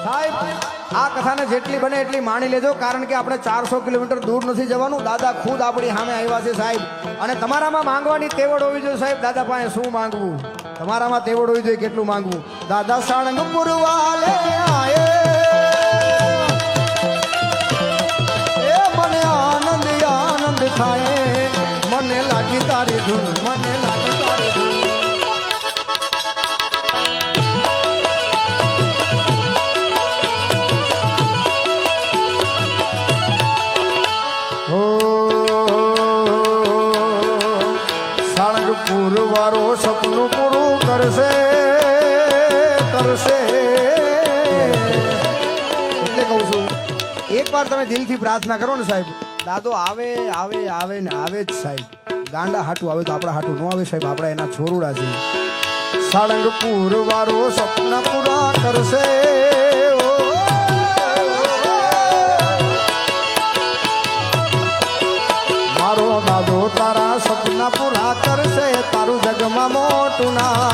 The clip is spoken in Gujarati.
સાહેબ આ કથાને જેટલી બને એટલી માણી લેજો, કારણ કે આપણે 400 કિલોમીટર દૂર નથી જવાનું. દાદા ખુદ આપણી સામે આવ્યા છે સાહેબ. અને તમારામાં માંગવાની તેવડ હોવી જોઈએ સાહેબ. દાદા પાસે શું માંગવું, તમારામાં તેવડ હોવી જોઈએ કેટલું માંગવું. દાદા સાળંગપુર વાલે આયે, એ મને આનંદ આનંદ થાય, મને લાગી તારી ધૂન, મને લાગી તારી ધૂન. સાળંગપુર વાળો સપનું પૂરું કરશે કરશે. એટલે કહું છું, એકવાર તમે દિલથી પ્રાર્થના કરો ને સાહેબ, દાદો આવે આવે આવે ને આવે જ સાહેબ. ગાંડા હાટું આવે તો આપણા હાટું ન આવે સાહેબ, આપણે એના છોરુડા છે. સાળંગપુર વાળો સપના પૂરા કરશે. મારો દાદો તારા સપના પૂરા કરશે, તારું જગમાં મોટું નામ.